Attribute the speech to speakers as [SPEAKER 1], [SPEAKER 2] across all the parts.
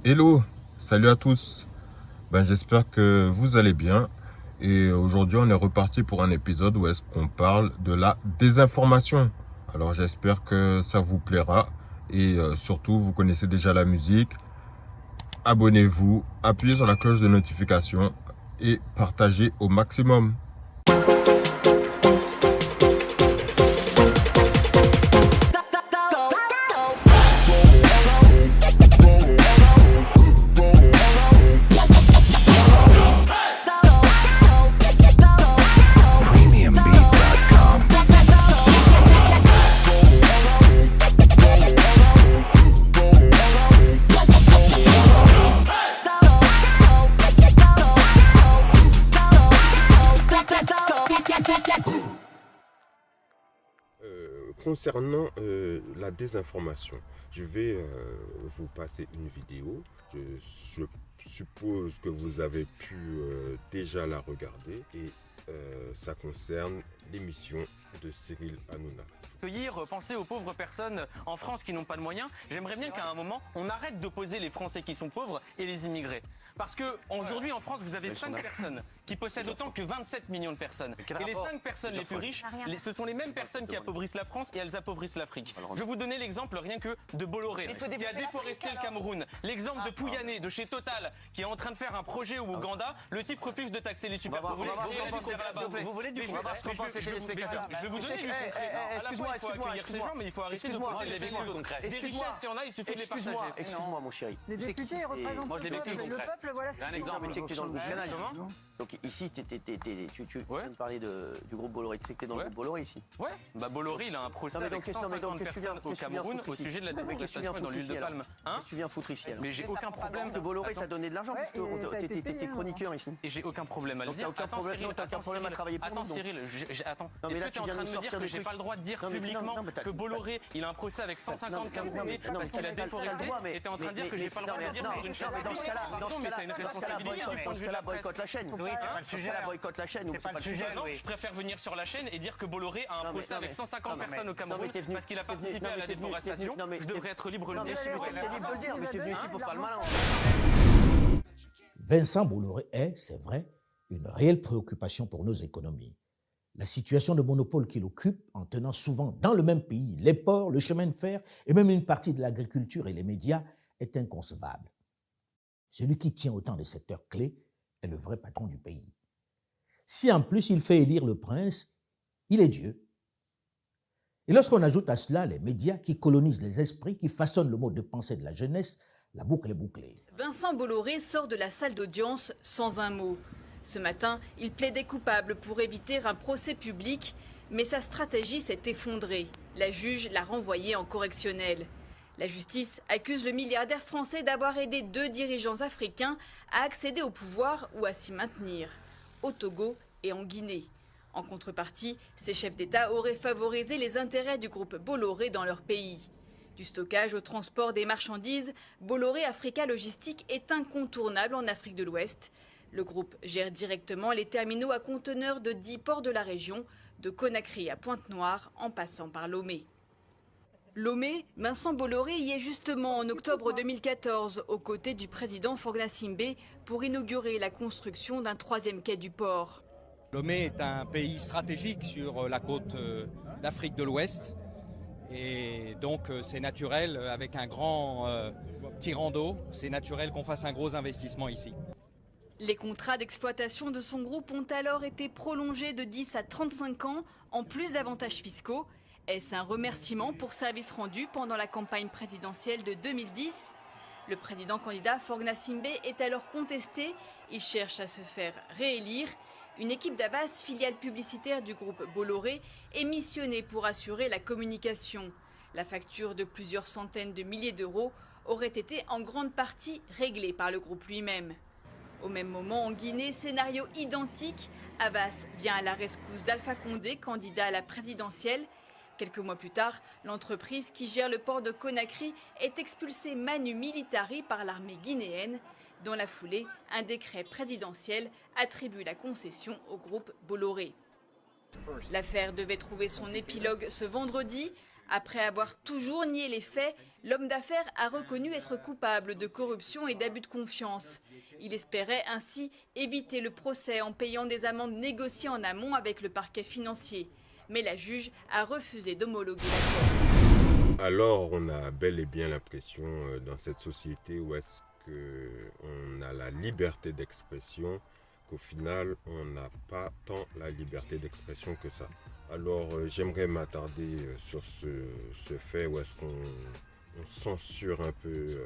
[SPEAKER 1] Hello, salut à tous. J'espère que vous allez bien. Et aujourd'hui, on est reparti pour un épisode où est-ce qu'on parle de la désinformation. Alors, j'espère que ça vous plaira. Et surtout, vous connaissez déjà la musique. Abonnez-vous, appuyez sur la cloche de notification et partagez au maximum. Concernant la désinformation, je vais vous passer une vidéo. Je suppose que vous avez pu déjà la regarder et ça concerne l'émission de Cyril Hanouna.
[SPEAKER 2] Penser aux pauvres personnes en France qui n'ont pas de moyens. J'aimerais bien qu'à un moment, on arrête d'opposer les Français qui sont pauvres et les immigrés. Parce que aujourd'hui en France, vous avez 5 personnes qui possèdent autant que 27 millions de personnes. Et les 5 personnes les plus riches, ce sont les mêmes personnes qui appauvrissent la France et elles appauvrissent l'Afrique. Je vais vous donner l'exemple rien que de Bolloré, qui a déforesté le Cameroun. L'exemple de Pouyanné, de chez Total, qui est en train de faire un projet au Ouganda. Le type refuse de taxer les super pauvres.
[SPEAKER 3] Vous voulez du coup, on va voir ce qu'en pensent les téléspectateurs.
[SPEAKER 2] Je vais vous donner du concret. Excuse-moi, mais il faut arrêter de poser les véhicules concrets. Des richesses, il y en a, il suffit de les partager.
[SPEAKER 3] Excuse-moi, mon chéri.
[SPEAKER 4] Les députés, ils représentent
[SPEAKER 2] Moi, je l'ai vécu
[SPEAKER 4] le
[SPEAKER 2] concret.
[SPEAKER 4] peuple, voilà ce
[SPEAKER 3] Un
[SPEAKER 4] qu'ils
[SPEAKER 3] exemple, mais tu sais que t'es dans le groupe Canal.
[SPEAKER 2] Comment ?
[SPEAKER 3] Donc ici, tu viens de parler du groupe Bolloré. Tu sais que t'es dans le groupe Bolloré ici.
[SPEAKER 2] Ouais, Bolloré, il a un procès avec 150 personnes au Cameroun au sujet de la déforestation dans l'huile de palme.
[SPEAKER 3] Qu'est-ce que tu viens foutre ici alors?
[SPEAKER 2] Mais j'ai aucun problème.
[SPEAKER 3] Parce que Bolloré t'a donné de l'argent, parce que t'étais chroniqueur ici.
[SPEAKER 2] Et j'ai aucun problème à le dire.
[SPEAKER 3] T'as aucun problème à travailler pour nous.
[SPEAKER 2] Attends Cyril, attends.
[SPEAKER 3] Non, mais
[SPEAKER 2] Est-ce
[SPEAKER 3] là,
[SPEAKER 2] que tu es en train de me dire que j'ai pas le droit de dire publiquement que Bolloré, il a un procès avec 150 Camerounais parce qu'il a déforesté et t'es en train de dire que j'ai pas le droit de dire pour une chaîne.
[SPEAKER 3] Non, mais dans ce cas-là, boycotte la chaîne.
[SPEAKER 5] Oui, c'est pas le sujet.
[SPEAKER 3] Boycotte la chaîne.
[SPEAKER 5] C'est pas le sujet.
[SPEAKER 2] Non, je préfère venir sur la chaîne et dire que Bolloré a un procès avec 150 personnes au Cameroun parce qu'il a participé à la déforestation. Je devrais être libre de le dire.
[SPEAKER 3] T'es libre de le dire, mais t'es venu ici pour faire le malin.
[SPEAKER 6] Vincent Bolloré est, c'est vrai, une réelle préoccupation pour nos économies. La situation de monopole qu'il occupe, en tenant souvent dans le même pays les ports, le chemin de fer et même une partie de l'agriculture et les médias, est inconcevable. Celui qui tient autant de secteurs clés est le vrai patron du pays. Si en plus il fait élire le prince, il est Dieu. Et lorsqu'on ajoute à cela les médias qui colonisent les esprits, qui façonnent le mode de pensée de la jeunesse, la boucle est bouclée.
[SPEAKER 7] Vincent Bolloré sort de la salle d'audience sans un mot. Ce matin, il plaidait coupable pour éviter un procès public, mais sa stratégie s'est effondrée. La juge l'a renvoyé en correctionnel. La justice accuse le milliardaire français d'avoir aidé 2 dirigeants africains à accéder au pouvoir ou à s'y maintenir, au Togo et en Guinée. En contrepartie, ces chefs d'État auraient favorisé les intérêts du groupe Bolloré dans leur pays. Du stockage au transport des marchandises, Bolloré Africa Logistique est incontournable en Afrique de l'Ouest. Le groupe gère directement les terminaux à conteneurs de 10 ports de la région, de Conakry à Pointe-Noire, en passant par Lomé. Lomé, Vincent Bolloré y est justement en octobre 2014, aux côtés du président Faure Gnassingbé, pour inaugurer la construction d'un 3e quai du port.
[SPEAKER 8] Lomé est un pays stratégique sur la côte d'Afrique de l'Ouest. Et donc c'est naturel, avec un grand tirant d'eau, c'est naturel qu'on fasse un gros investissement ici.
[SPEAKER 7] Les contrats d'exploitation de son groupe ont alors été prolongés de 10 à 35 ans, en plus d'avantages fiscaux. Est-ce un remerciement pour service rendu pendant la campagne présidentielle de 2010 ? Le président candidat Faure Gnassingbé est alors contesté. Il cherche à se faire réélire. Une équipe d'Abbas, filiale publicitaire du groupe Bolloré, est missionnée pour assurer la communication. La facture de plusieurs centaines de milliers d'euros aurait été en grande partie réglée par le groupe lui-même. Au même moment, en Guinée, scénario identique. Abbas vient à la rescousse d'Alpha Condé, candidat à la présidentielle. Quelques mois plus tard, l'entreprise qui gère le port de Conakry est expulsée manu militari par l'armée guinéenne. Dans la foulée, un décret présidentiel attribue la concession au groupe Bolloré. L'affaire devait trouver son épilogue ce vendredi. Après avoir toujours nié les faits, l'homme d'affaires a reconnu être coupable de corruption et d'abus de confiance. Il espérait ainsi éviter le procès en payant des amendes négociées en amont avec le parquet financier. Mais la juge a refusé d'homologuer l'affaire.
[SPEAKER 1] Alors, on a bel et bien l'impression dans cette société où est-ce qu'on a la liberté d'expression, qu'au final, on n'a pas tant la liberté d'expression que ça. Alors, j'aimerais m'attarder sur ce fait où est-ce qu'on censure un peu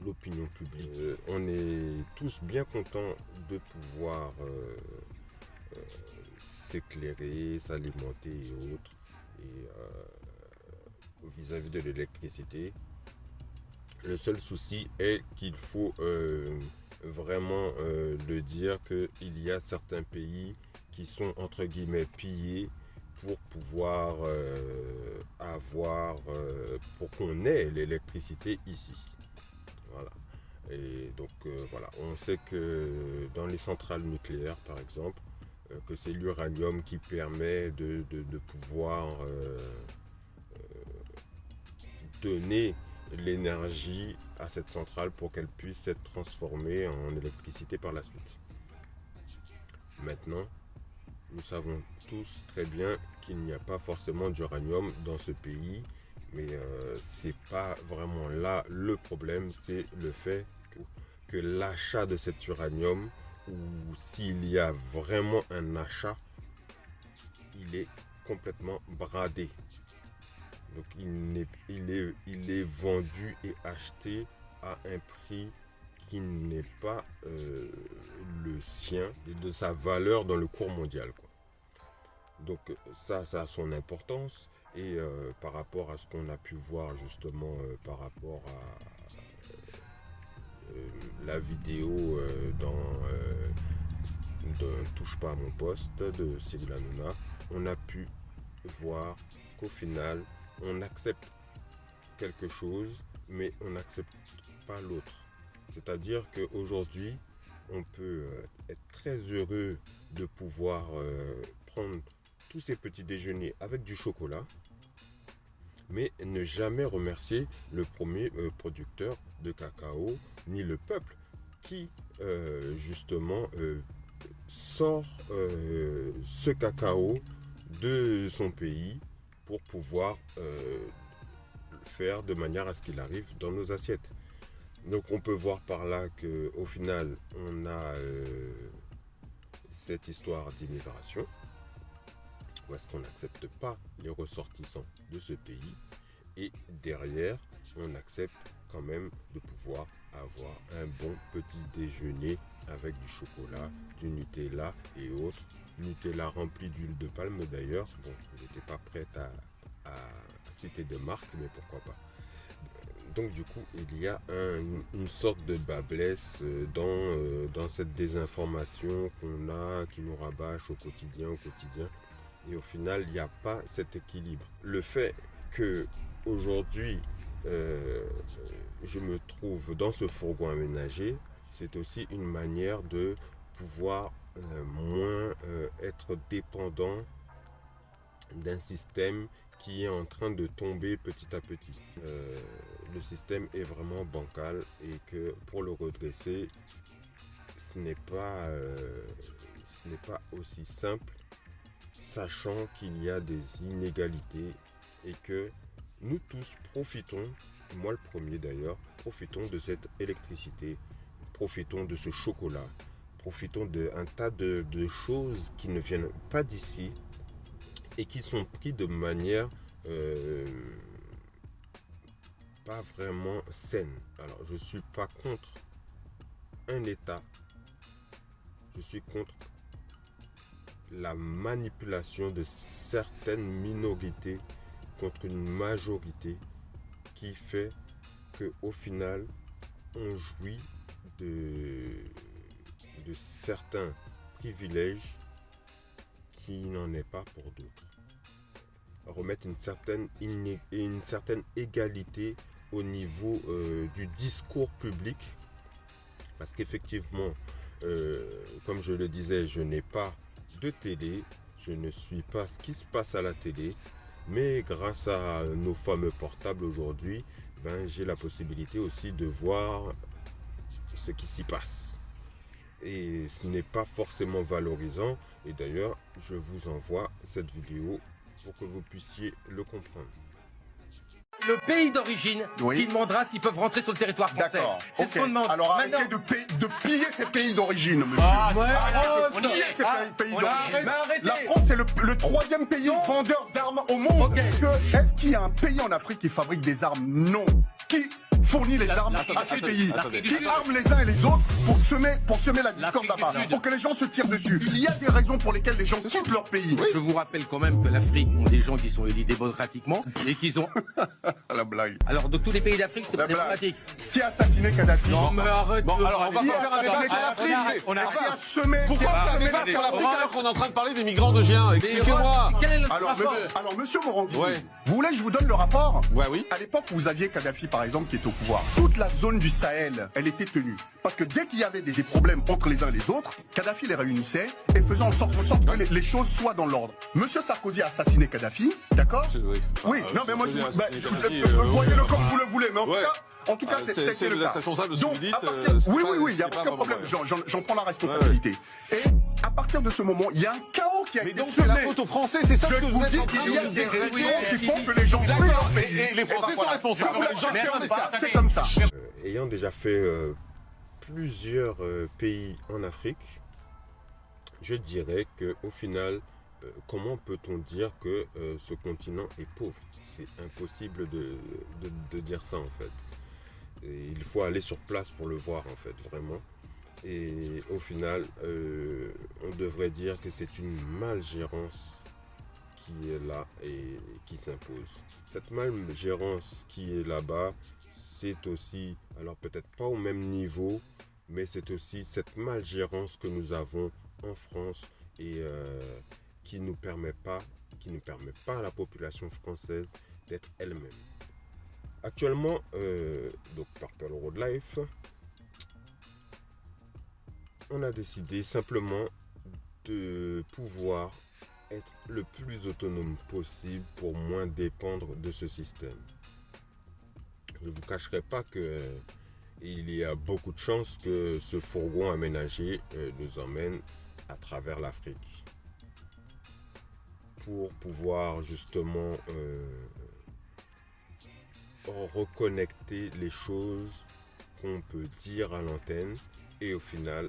[SPEAKER 1] l'opinion publique. On est tous bien contents de pouvoir s'éclairer, s'alimenter et autres. Et vis-à-vis de l'électricité, le seul souci est qu'il faut vraiment le dire qu'il y a certains pays qui sont entre guillemets pillés pour pouvoir pour qu'on ait l'électricité ici. Voilà. Et donc voilà, on sait que dans les centrales nucléaires par exemple, que c'est l'uranium qui permet de pouvoir donner l'énergie à cette centrale pour qu'elle puisse être transformée en électricité par la suite. Maintenant, nous savons tous très bien qu'il n'y a pas forcément d'uranium dans ce pays, mais c'est pas vraiment là le problème, c'est le fait que l'achat de cet uranium, ou s'il y a vraiment un achat, il est complètement bradé. Donc il est vendu et acheté à un prix qui n'est pas le sien, de sa valeur dans le cours mondial, quoi. Donc ça a son importance. Et par rapport à ce qu'on a pu voir justement par rapport à la vidéo dans Touche pas à mon poste de Cyril Hanouna, on a pu voir qu'au final on accepte quelque chose mais on n'accepte pas l'autre. C'est-à-dire qu'aujourd'hui on peut être très heureux de pouvoir prendre tous ces petits déjeuners avec du chocolat, mais ne jamais remercier le premier producteur de cacao, ni le peuple qui justement sort ce cacao de son pays pour pouvoir faire de manière à ce qu'il arrive dans nos assiettes. Donc on peut voir par là qu'au final on a cette histoire d'immigration, où est-ce qu'on n'accepte pas les ressortissants de ce pays, et derrière on accepte quand même de pouvoir avoir un bon petit déjeuner avec du chocolat, du Nutella et autres. Nutella rempli d'huile de palme d'ailleurs. Bon, je n'étais pas prête à citer de marque, mais pourquoi pas. Donc du coup, il y a une sorte de bas blesse dans cette désinformation qu'on a, qui nous rabâche au quotidien. Et au final, il n'y a pas cet équilibre. Le fait que aujourd'hui, je me trouve dans ce fourgon aménagé, c'est aussi une manière de pouvoir moins être dépendant d'un système qui est en train de tomber petit à petit. Le système est vraiment bancal et que pour le redresser, ce n'est pas aussi simple, sachant qu'il y a des inégalités et que nous tous profitons, moi le premier d'ailleurs, profitons de cette électricité, profitons de ce chocolat, profitons d'un tas de choses qui ne viennent pas d'ici et qui sont pris de manière pas vraiment saine. Alors je ne suis pas contre un État, je suis contre la manipulation de certaines minorités contre une majorité qui fait qu'au final on jouit de certains privilèges qui n'en est pas pour d'autres. Remettre une certaine égalité au niveau du discours public, parce qu'effectivement, comme je le disais, je n'ai pas de télé, je ne suis pas ce qui se passe à la télé, Mais grâce à nos fameux portables aujourd'hui, j'ai la possibilité aussi de voir ce qui s'y passe. Et ce n'est pas forcément valorisant. Et d'ailleurs, je vous envoie cette vidéo pour que vous puissiez le comprendre.
[SPEAKER 4] Le pays d'origine qui demandera s'ils peuvent rentrer sur le territoire français.
[SPEAKER 5] D'accord.
[SPEAKER 4] C'est ce qu'on demande.
[SPEAKER 5] Alors
[SPEAKER 4] maintenant,
[SPEAKER 5] arrêtez de piller ces pays d'origine, monsieur. Arrêtez de piller ces pays d'origine. La France est le 3e pays vendeur d'armes au monde. Est-ce qu'il y a un pays en Afrique qui fabrique des armes? Non. Qui fournit les armes à ces pays? Qui arme les uns et les autres pour semer la discorde là-bas, pour que les gens se tirent dessus? Il y a des raisons pour lesquelles les gens quittent leur pays.
[SPEAKER 4] je vous rappelle quand même que l'Afrique ont des gens qui sont élus démocratiquement et qu'ils ont...
[SPEAKER 5] La blague.
[SPEAKER 4] Alors, de tous les pays d'Afrique, c'est
[SPEAKER 5] La
[SPEAKER 4] pas
[SPEAKER 5] blague.
[SPEAKER 4] démocratique.
[SPEAKER 5] Qui a assassiné Kadhafi?
[SPEAKER 4] Non, mais arrête.
[SPEAKER 9] Bon, alors, on va
[SPEAKER 5] Qui
[SPEAKER 9] pas
[SPEAKER 5] a
[SPEAKER 9] faire un débat
[SPEAKER 5] assassiné
[SPEAKER 9] sur l'Afrique.
[SPEAKER 5] Kadhafi?
[SPEAKER 4] On a
[SPEAKER 5] Qui a semé
[SPEAKER 9] Pourquoi
[SPEAKER 5] la
[SPEAKER 9] on débat sur l'Afrique alors qu'on est en train de parler des migrants de Gien? Expliquez-moi.
[SPEAKER 4] Quel est le
[SPEAKER 5] Alors,
[SPEAKER 4] rapport
[SPEAKER 5] monsieur Morandi,
[SPEAKER 9] Ouais.
[SPEAKER 5] vous voulez que je vous donne le rapport?
[SPEAKER 9] Ouais, oui.
[SPEAKER 5] À l'époque où vous aviez Kadhafi, par exemple, qui est au pouvoir, toute la zone du Sahel, elle était tenue. Parce que dès qu'il y avait des problèmes entre les uns et les autres, Kadhafi les réunissait et faisait en sorte que les choses soient dans l'ordre. Monsieur Sarkozy a assassiné Kadhafi, d'accord? Oui, non mais moi, voyez-le comme vous le voulez, mais en tout cas, c'est le cas.
[SPEAKER 9] Responsable de ce que vous dites.
[SPEAKER 5] Oui, il n'y a aucun problème, j'en prends la responsabilité. Et à partir de ce moment, il y a un chaos qui a
[SPEAKER 9] Mais
[SPEAKER 5] été
[SPEAKER 9] donc c'est la
[SPEAKER 5] semé.
[SPEAKER 9] faute aux Français, c'est ça
[SPEAKER 5] Je
[SPEAKER 9] que vous
[SPEAKER 5] vous
[SPEAKER 9] êtes
[SPEAKER 5] dis
[SPEAKER 9] en train
[SPEAKER 5] qu'il y a
[SPEAKER 9] de nous
[SPEAKER 5] des
[SPEAKER 9] dire.
[SPEAKER 5] raisons qui font que les gens fuient leur pays.
[SPEAKER 9] Et les Français sont responsables.
[SPEAKER 5] C'est comme ça.
[SPEAKER 1] Ayant déjà fait plusieurs pays en Afrique, je dirais qu'au final, comment peut-on dire que ce continent est pauvre? C'est impossible de dire ça en fait. Et il faut aller sur place pour le voir en fait, vraiment. Et au final, on devrait dire que c'est une malgérance qui est là et qui s'impose. Cette malgérance qui est là-bas, c'est aussi, alors peut-être pas au même niveau, mais c'est aussi cette malgérance que nous avons en France et qui ne permet pas à la population française d'être elle-même. Actuellement, donc Purple Road Life, on a décidé simplement de pouvoir être le plus autonome possible pour moins dépendre de ce système. Je ne vous cacherai pas que il y a beaucoup de chances que ce fourgon aménagé nous emmène à travers l'Afrique pour pouvoir justement reconnecter les choses qu'on peut dire à l'antenne et au final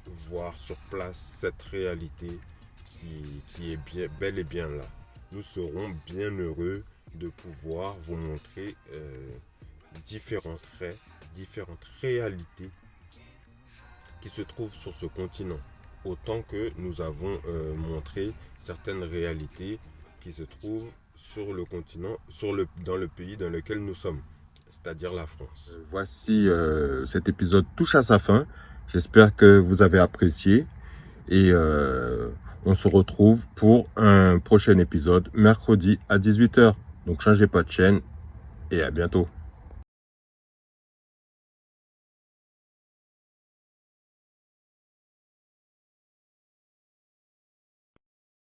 [SPEAKER 1] voir sur place cette réalité qui est bel et bien là. Nous serons bien heureux de pouvoir vous montrer différentes réalités qui se trouvent sur ce continent, autant que nous avons montré certaines réalités qui se trouvent sur le continent, dans le pays dans lequel nous sommes, c'est-à-dire la France. Voici, cet épisode touche à sa fin. J'espère que vous avez apprécié et on se retrouve pour un prochain épisode mercredi à 18 h. Donc changez pas de chaîne et à bientôt.